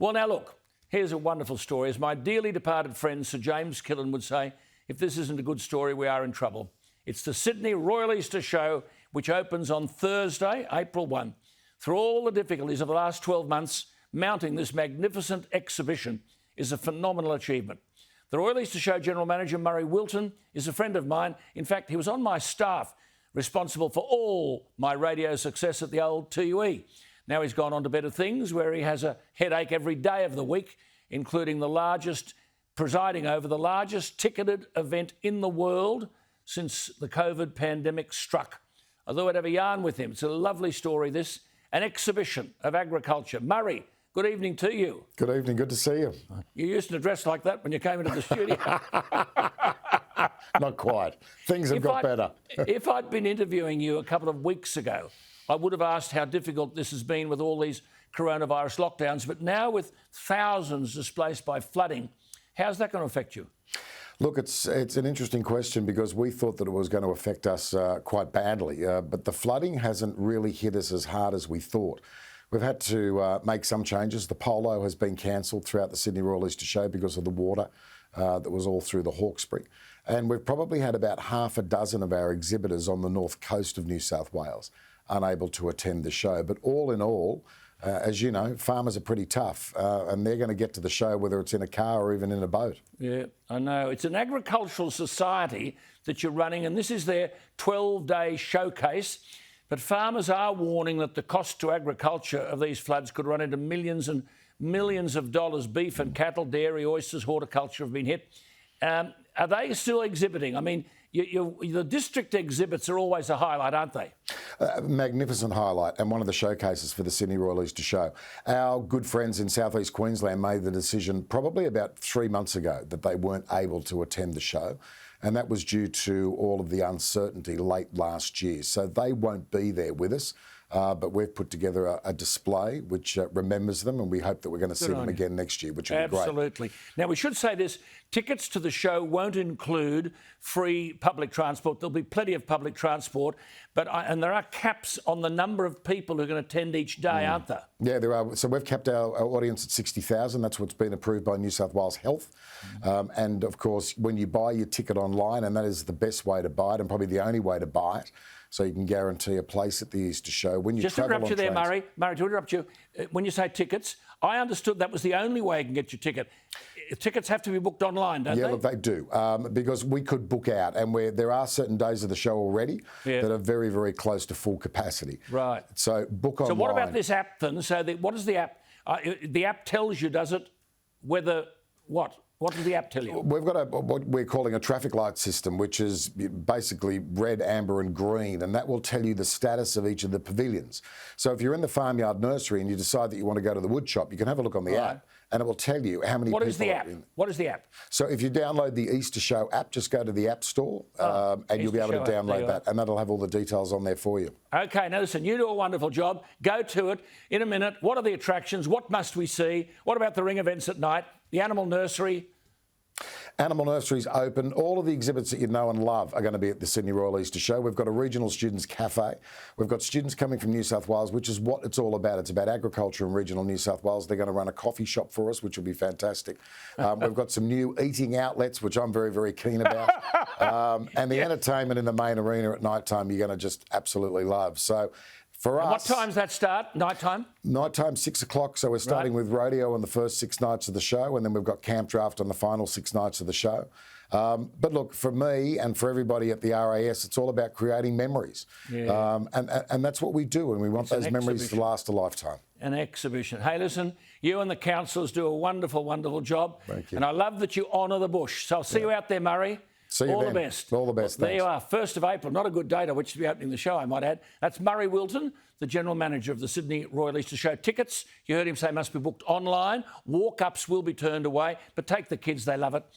Well, now look, here's a wonderful story. As my dearly departed friend Sir James Killen would say, if this isn't a good story, we are in trouble. It's the Sydney Royal Easter Show, which opens on Thursday, April 1. Through all the difficulties of the last 12 months, mounting this magnificent exhibition is a phenomenal achievement. The Royal Easter Show General Manager, Murray Wilton, is a friend of mine. In fact, he was on my staff, responsible for all my radio success at the old TUE. Now he's gone on to better things, where he has a headache every day of the week, including presiding over the largest ticketed event in the world since the COVID pandemic struck. I thought I'd have a yarn with him. It's a lovely story, this. An exhibition of agriculture. Murray, good evening to you. Good evening, good to see you. You used to dress like that when you came into the studio. Not quite. Things have got better. If I'd been interviewing you a couple of weeks ago, I would have asked how difficult this has been with all these coronavirus lockdowns. But now with thousands displaced by flooding, how's that going to affect you? Look, it's an interesting question because we thought that it was going to affect us quite badly, but the flooding hasn't really hit us as hard as we thought. We've had to make some changes. The polo has been cancelled throughout the Sydney Royal Easter Show because of the water that was all through the Hawkesbury. And we've probably had about half a dozen of our exhibitors on the north coast of New South Wales unable to attend the show. But all in all, as you know, farmers are pretty tough and they're going to get to the show whether it's in a car or even in a boat. Yeah, I know. It's an agricultural society that you're running, and this is their 12-day showcase. But farmers are warning that the cost to agriculture of these floods could run into millions and millions of dollars. Beef and cattle, dairy, oysters, horticulture have been hit. Are they still exhibiting? I mean, the district exhibits are always a highlight, aren't they? Magnificent highlight and one of the showcases for the Sydney Royal Easter Show. Our good friends in southeast Queensland made the decision probably about 3 months ago that they weren't able to attend the show, and that was due to all of the uncertainty late last year. So they won't be there with us. But we've put together a display which remembers them, and we hope that we're going to see them again next year, which will be great. Absolutely. Now, we should say this, tickets to the show won't include free public transport. There'll be plenty of public transport, and there are caps on the number of people who are going to attend each day, aren't there? Yeah, there are. So we've kept our audience at 60,000. That's what's been approved by New South Wales Health. And, of course, when you buy your ticket online, and that is the best way to buy it and probably the only way to buy it, so you can guarantee a place at the Easter Show. When you just to interrupt you there, Murray. Murray, to interrupt you, when you say tickets, I understood that was the only way you can get your ticket. Tickets have to be booked online, don't they? Yeah, look, they do, because we could book out, and there are certain days of the show already that are very, very close to full capacity. Right. So book online. So what about this app then? So what does the app? The app tells you, does it, whether what? What does the app tell you? We've got what we're calling a traffic light system, which is basically red, amber and green, and that will tell you the status of each of the pavilions. So if you're in the farmyard nursery and you decide that you want to go to the wood shop, you can have a look on the app and it will tell you how many people are in. What is the app? So if you download the Easter Show app, just go to the App Store and you'll be able to download that, and that'll have all the details on there for you. OK, now listen, you do a wonderful job. Go to it in a minute. What are the attractions? What must we see? What about the ring events at night? The animal nursery? Animal Nursery's open. All of the exhibits that you know and love are going to be at the Sydney Royal Easter Show. We've got a regional students cafe. We've got students coming from New South Wales, which is what it's all about. It's about agriculture in regional New South Wales. They're going to run a coffee shop for us, which will be fantastic. We've got some new eating outlets, which I'm very, very keen about. And the entertainment in the main arena at night time, you're going to just absolutely love. So for us, what time's that start? Night time? Night time, 6 o'clock. So we're starting with radio on the first 6 nights of the show, and then we've got camp draft on the final 6 nights of the show. But look, for me and for everybody at the RAS, it's all about creating memories. Yeah. And that's what we do, and we want those memories to last a lifetime. An exhibition. Hey, listen, you and the councillors do a wonderful, wonderful job. Thank you. And I love that you honour the bush. So I'll see you out there, Murray. See you all then. The best. All the best. There you are, 1st of April. Not a good date on which to be opening the show, I might add. That's Murray Wilton, the General Manager of the Sydney Royal Easter Show. Tickets, you heard him say, must be booked online. Walk-ups will be turned away, but take the kids, they love it.